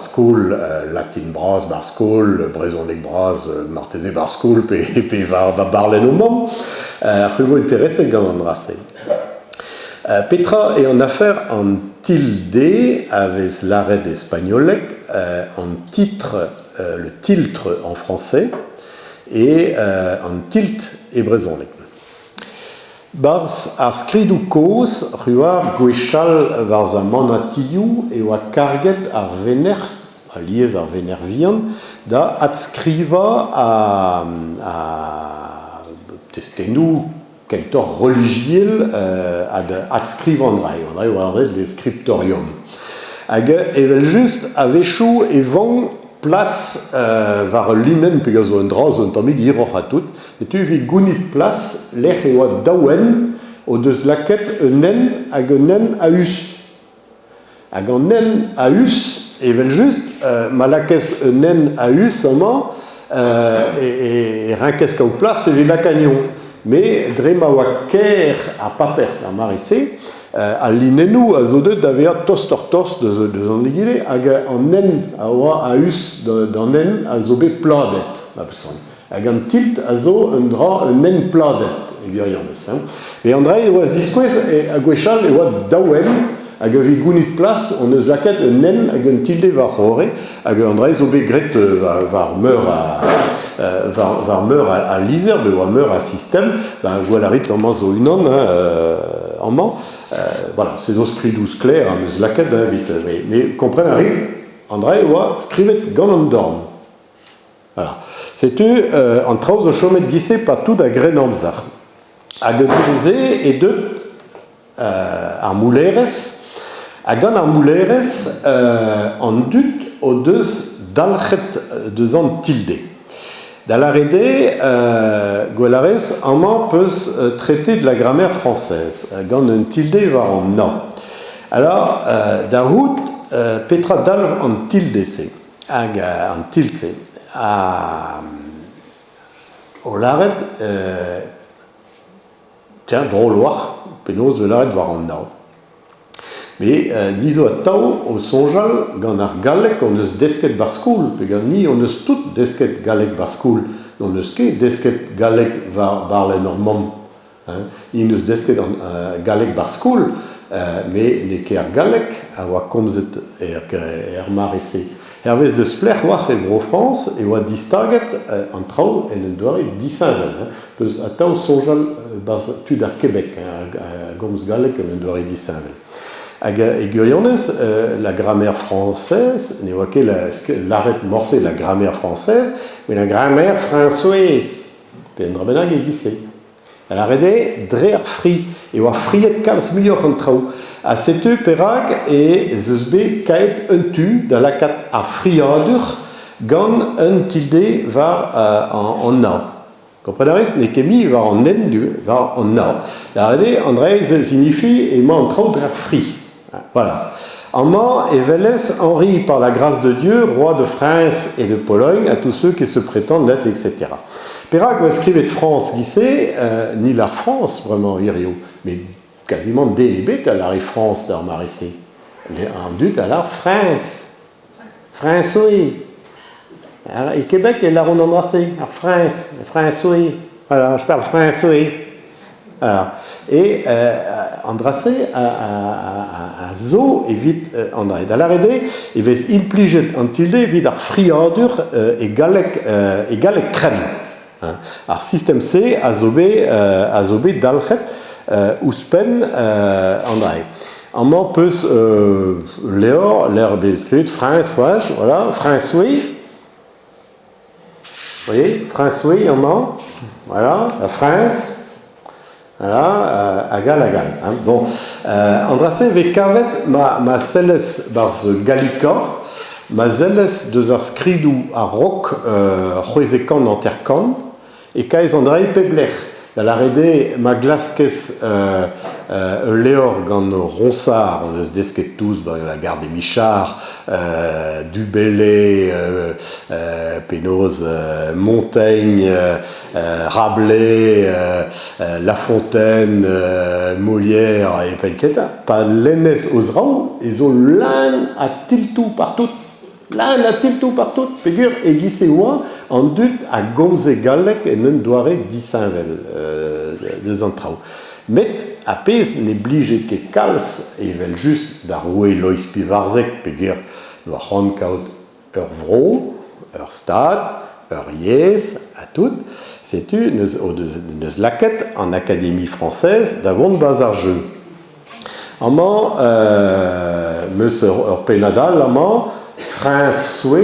barskoul, latin braz, barskoul, brezonnek braz, marteze barskoul, pe va barlen o mom, c'heugo interesse gant an drase. Petra et en affaire en tilde avec l'arrêt espagnolek, en titre, le tiltre en français, et en tilt et brezonnek. Bars ar skridu koz, ruar gwechal varz a manatiou e oa karget ar vener, a liez ar vener vian, da adskriva a testennou kentor religiel adskriva andrai oa red le scriptorium. Hag evel just a vechou e vang place var linen pegaz o un dra zo un tamig hiroc'h a tout, et tu vi gounit place l'ech e oa daouen o deus laket un nen hag un nen a us. Hag an nen a us, evel just ma lakez un nen a us amañ e rinkez kaout place e vez lakagnon. Me dre ma oa ker a paper a marese, al linenou a zo deut da veat tost deus an egile, hag an nen a oa a us d'an nen a zo bet pladet. Hag an tilt a zo un dra un nen pladet, egerian eus. Me an dra e oa ziskouez a gwechal e oa daouen, hag vi gounit plas, on eus laket un nen hag un tilde var c'hore, hag an dra zo bet gret var meur a lizer, var meur a système, gwalarit an man zo unan, en man. Voilà, c'est zo skridouz kler, an eus laket da vit. Mais kompren a rit, an dra e oa skrivet gant an dorn. Voilà. Setu an traoz o chomet gise pa tout a gren amzar. Hag eus e deut ar moulerez, hag an ar moulerez an dut o deus dalc'het deus an tilde. Da la rede, gwelarez, amañ peus traiter de la grammaire française, gant un tilde war an na. Alors, da rout, petra dal an tilde se, hag an tilt se. O laret, tiens, drôle war, penaos de laret war an na. Mais nizo a tao o sonjal gant ar galek on eus desket barskoul, pe gant ni on eus tout desket galek barskoul, on eus ket desket galek barlen ur mamm. Ni eus desket galek barskoul, mais ne ket ar galek a oa komzet marese. Hervez deus splec'h war e bro France e oa distaget an trao en un doare disavel. Peus a tao sonjal tud ar Québec, gomz galek en un doare disavel. Hag egurionez, la grammaire française, ne oa ket l'arret morse la grammaire française, mais la grammaire françoise. Pe en dra bennak e gise. A la rede, dre ar fri, e oa friet kalz muioc'h an trao. A setu perak e zeus bet kaet un tu da lakat ar friadur gant un tilde var an na. Komprenarez, ne kemi var an nen du, var an na. La rede, an dra signifie emañ an trao dre ar fri. Voilà. Amañ et velez Henri par la grâce de Dieu, roi de France et de Pologne, à tous ceux qui se prétendent l'être, etc. Perak oa skrivet France gise, ni l'ar France, vraiment, irio, mais quasiment délibet à l'ar France d'ar marese. En dut à l'ar France. France, oui. Et Québec est l'ar on embrassé, ar France. France, oui. Voilà, je parle France, oui. Alors, et andrase a zo evit andra. Da la rede, evez impliget an tilde evit ar friadur e galek kren. Ar système C a zo bet dalc'het ouspen andra. Amañ peus l'air bet skrivet France, voilà, France, oui. Vous voyez, France, oui, amañ. Voilà, la France. Voilà, agal. Bon, andrase ve kavet ma selles barz galika, ma selles deus ar skridou a rok c'houezekan an terkan, e kaez an dra e peblec'h. Da la rede ma glaskez leor gant ronsar, on eus desket tous la gare des Michards, du Bellay, Pénoz, Montaigne, Rabelais, La Fontaine, Molière et Penketa, pa lennez oz rao, e zo lan a tiltou partout Là, on a tout partout, figure, et Gisewa, en dut à Gonze Galek et Nendoire d'Issainvel, de Antrau. Mais, à pes, n'oblige que Kals, et vel juste d'arrouer Lois Pivarzek, figure, le Honkaut, Vro, Stad, Yes, à tout, c'est une laquette en Académie française d'avant de Bazarjeu. Amant, monsieur Penadal, amant, François,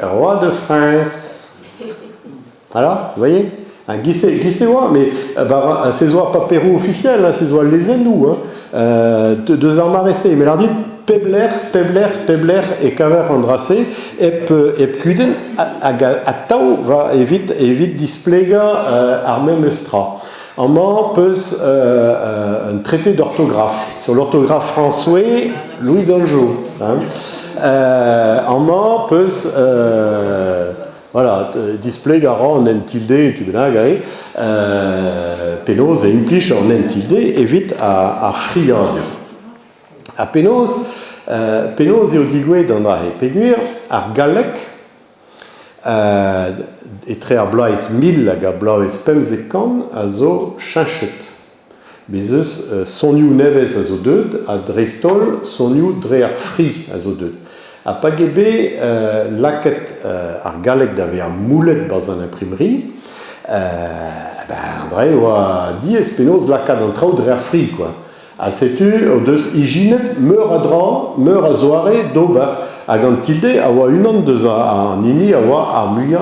roi de France. Alors, vous voyez, un Guisséois, mais c'est pas Pérou officiel, c'est les Enous, deux armes arrêtées, mais l'on dit Pebler et Caver Andrassé, et Kuden, à Tau va évite displéga armé mestra. En main, un traité d'orthographe sur l'orthographe François Louis d'Anjou. En main, voilà, display garant en tilde, tu veux dire, Pénose et impliche en tilde, évite à friand. À Pénose et au digoué d'Andra et Péguir, à Galec, et très à Blaise 1000, à Blaise Pemzekan, à zo Chanchet. Bizes soniu neves à zo deux, à Drestol, soniu drear fri à zo deux. À Pagébé, laquette à Galec d'avait un moulet dans une imprimerie, André a dit Pénose laquette en train drear fri, quoi. À sais-tu, hygiène, meurt à zoare, d'ober. À Gantilde, avoir une onde de en ini, avoir à muya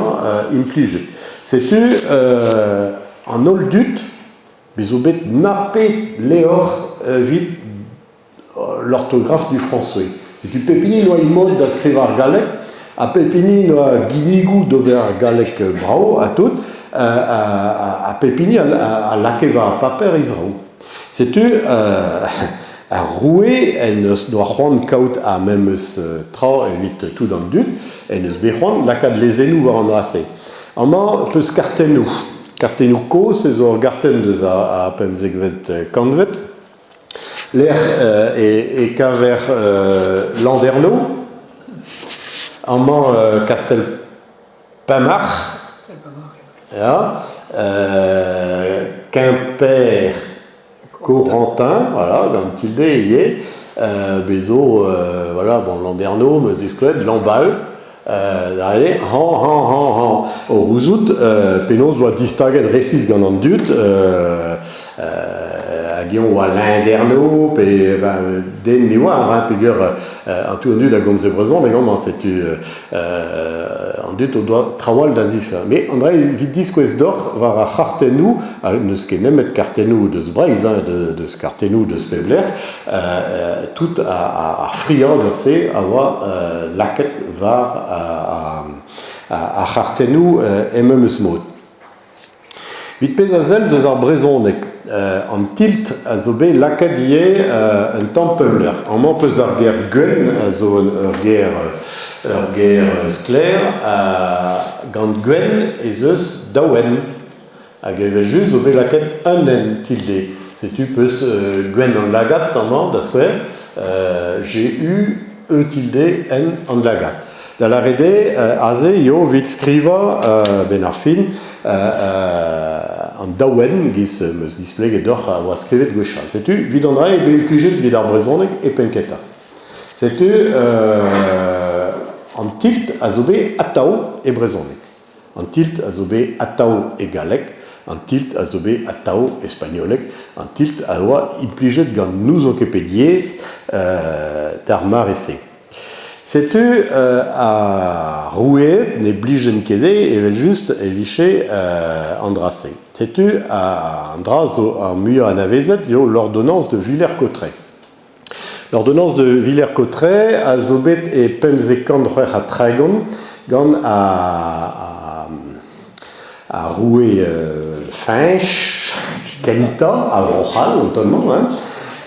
impligé. C'est-tu en oldut, bisoubet nappé léor vite l'orthographe du français. C'est-tu pépini noa imod d'ascrivar galec, à pépini noa guinigou d'ober galec bravo, à tout, à pépini à lakeva paper israou. C'est-tu à rouer, elle ne doit rendre kaut à même ce tra évite tout dans le dut, elle ne se béron, la cade les énous va embrasser. En main, peut se cartenou. Cartenou co, c'est au garten de à Pemzegvet Kanvet. L'air et caver Landerneau. En main, Castel Pamar. Quimper. Corentin, voilà, dans tilde y est, Bézo, voilà, bon, Landerneau, me discret, Lamballe, allez, au Rouzout, Pénose doit distinguer de récis ganandut, à Guillaume ou à Landerneau, et des niwa, figure, en tout nu, la gomme de Breson, mais non, c'est-tu, en dut, on doit travailler d'Azif. Mais André, il dit que d'or va à Cartenou, ne ce qui n'est pas Cartenou de ce Braise, de ce Cartenou de ce Pebler, tout à friand, c'est avoir la quête va à Cartenou et même ce mot. Vite pézazel de Zarbreson, en tilt à zobé l'acadier un temps Pebler. En m'en peut zarguer Gwen, à zone guerre sclère, à Gand Gwen et Zeus Dawen. À Gave juste zobé laquette un en tilde. C'est tu peux Gwen en lagat, en m'en, d'asquare, j'ai eu e tilde en lagat. Dans la rédé, azé, yo, vite scriva, Benarfin, en Dawen, gis me display d'or à scrivet de gauche. C'est-tu vidandra et belcuget de vidarbrezonek et penketa. C'est-tu en tilt azobé atao et brezonek. En tilt azobé atao et galek. En tilt azobé atao espagnolek. En tilt awa impliget de nous okepedies d'armar essai. C'est-tu à rouer, n'éblige kede, et juste éviché Andrassé. C'est-tu à Andras, en mieux à Navezet, l'ordonnance de Villers-Cotterêts. L'ordonnance de Villers-Cotterêts, à Zobet et Pemzekan à Tragon, gant à rouer Finch, Canita, à Vrochal, notamment,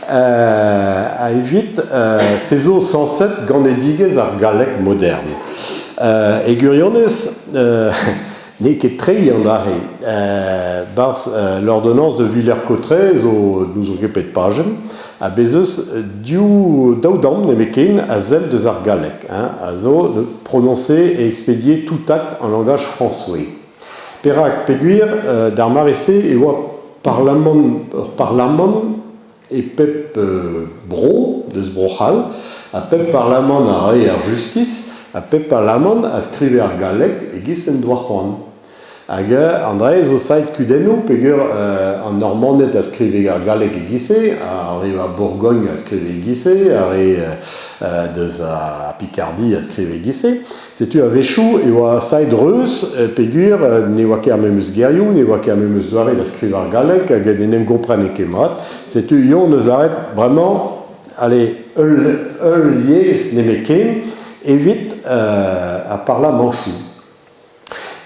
à évite ces eaux 107 gant edigues ar galec moderne. Et Guriones n'est que très yandrahe. L'ordonnance de Villers-Cotterêts, nous occupait de page, a bezos daudam nemekin à zel de Zargalek, azo de prononcer et expédier tout acte en langage français. Perak peguir d'armaresse et wa parlament et pep bro de Sbrochal, a pep parlament à ré justice, a pep parlament à scriver Galek et gissen doarpan. Aga André zo sait kudeno pegur en Normandie à scriver Galek et gissé, arrive à Bourgogne à scriver gissé, arrive à Picardie à scriver gissé. C'est tu à Véchou et à sait Reus pegur ne wa kermemus Geriou, ne wa kermemus doare à scriver Galek, aga denem comprenne kemat. C'est tu yon nous arrête vraiment allez lié nemeken évite à parler manchou.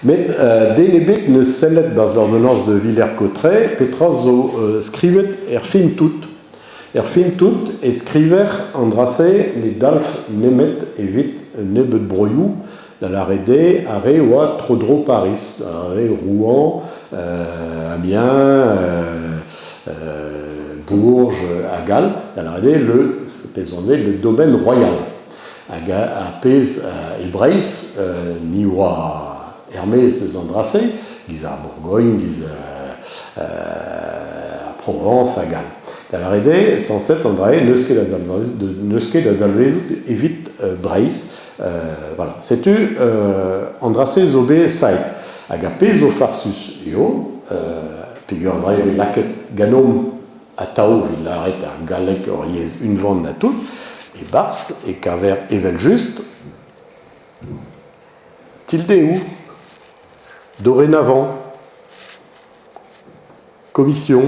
Mais délébet ne sellet dans l'ordonnance de Villers-Cotterêts, Petras scrivet erfin tout et scriver andrassé les dalf nemet évite nebet broyou dans la rédé arrêt ou à Trodro Paris, arrêt Rouen, Amiens, Bourges, à Galles, dans la rédé le domaine royal. À Pèse Hébraïs, Niwa. Hermès de Andrassé, guise à Bourgogne, guise à Provence, à Galles. Dans la rédé, 107 André, Neuske la Dalvez, évite Braïs. Voilà. C'est-tu Andrassé Zobé Saï. Agapé Zofarsus Yo, Pigur André, Laket Ganom à Tao, il arrête à Galek, Oriez, une vente à tout, et Bars, et Caver, Evel Juste, Tilde où dorénavant, commission,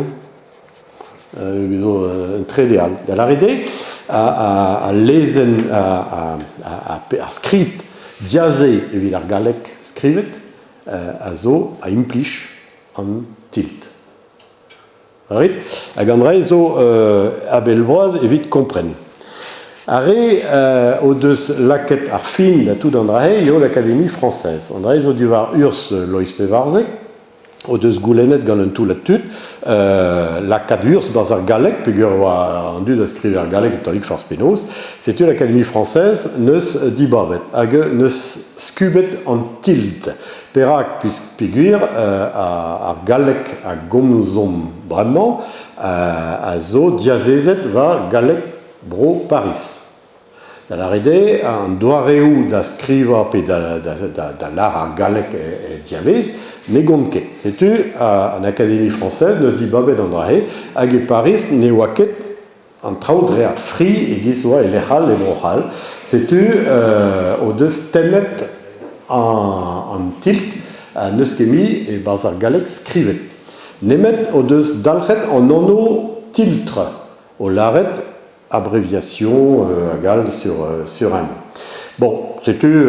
très idéal. Dans la rédé, à scrit, diazé, et vilar galek, scrivet, à zo, à implich, en tilt. À gandrei, zo, à belboise, et vite comprenne. Arrêt au deux laquette arfin da tout d'Andrahe, yo l'Académie française. Andrahe zo duvar urs Lois Pevarzek, au deux goulenet gant tout là-dessus, l'acad urs bazar galek, pegur wa rendu d'ascrire galek tandis force penos, c'est l'Académie française neus dibavet, hag neus scubet en tilt. Perak puisque pegur à galek à gomzom vraiment, à zo diazezet va galek Bro Paris. Dans la rédé, un doaréou d'ascriva et d'art à Galec et Diavez, negonke. C'est-tu, en Académie française, ne se dit babé d'Andrahe, à Paris, newaket, en traudre à fri, et giswa et lechal et brochal. C'est-tu, aux deux stellet en tilt, à Neuskemi et Bazar Galec scrivet. Nemet aux deux dalchet en nono tiltre, au laret, abréviation égale sur un. Bon, c'est-tu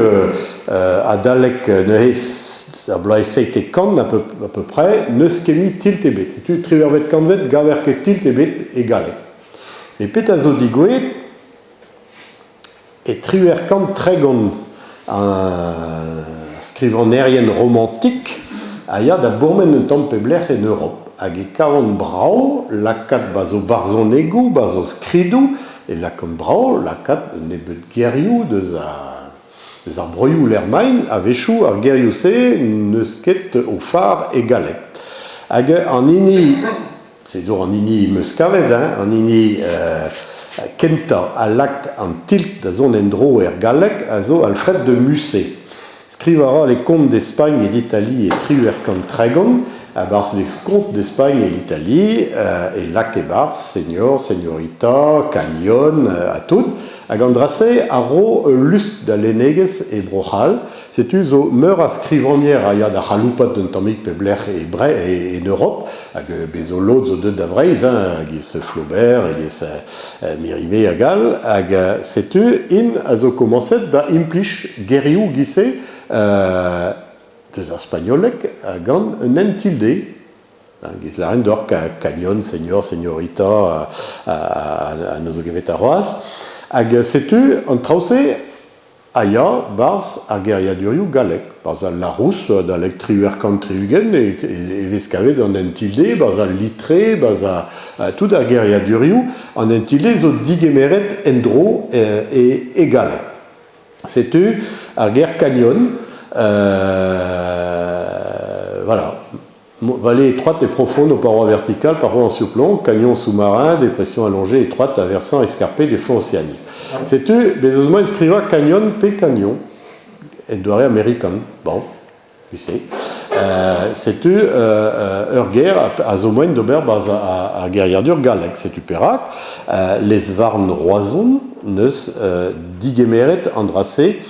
à Dalek à Blaïseite Kan à peu près, Neuskemi tiltebet. C'est-tu Trivervet Kanvet, Gaverke tiltebet égale. Mais Pétazodigwe et Triverkan Tregon, scrivant aérienne romantique, aya da Bourmen Tempebler en Europe. Hag 40 brau, lakat bazo barzon ego, bazo skridou, et lakat brau, lakat nebet geriou deus ar broioù l'ermain, a vechou ar geriou se neusket au phare et galek. Hag an ini, c'est donc an ini meuskavet, an ini kenta a lakt an tilt da zon endro er galek, a zo Alfred de Musset. Scrivara les contes d'Espagne et d'Italie et Triverkan Tregon, à Bars les contes d'Espagne et d'Italie, et lac et Bars, Seigneur, Seigneurita, Canyon, à tout, à Gandrasse, Aro, Lust d'Aleneges et Brochal, c'est uso meur à scrivanière à yad à Chaloupat d'un Tomik Pebler et Europe, avec Bezolot, zo deux d'Avreiz, Gis Flaubert, et Gis Mirivé à Gal, c'est tu in, à zo commencé da implich Geriou Gissé, des Espagnolek, à Gand, un entilde, gis la reine d'or, Canyon, Seigneur, Seigneurita, à nos Gavetaroas, hag c'est tu, en traussé, aia bars a geriadurioù galleg. Bars a larous d'alec triuerkant triugen e vez kavet an entilde, bars a litre, bars a tout a geriadurioù an entilde zo digemeret endro e galleg. Setu ar ger canyon, voilà. Vallée étroite et profonde aux parois verticales, parois en sous-plomb, canyon sous-marin, dépression allongée, étroite, à versant escarpé des fonds océaniques. C'est-tu, Bezosma écriva canyon, p canyon, et doiré américain, bon, tu sais. C'est-tu, Urger, à Zomoine d'Aubert, à guerriardur galek, c'est-tu Pérac, les varnes roison, neus, digemeret, andracé,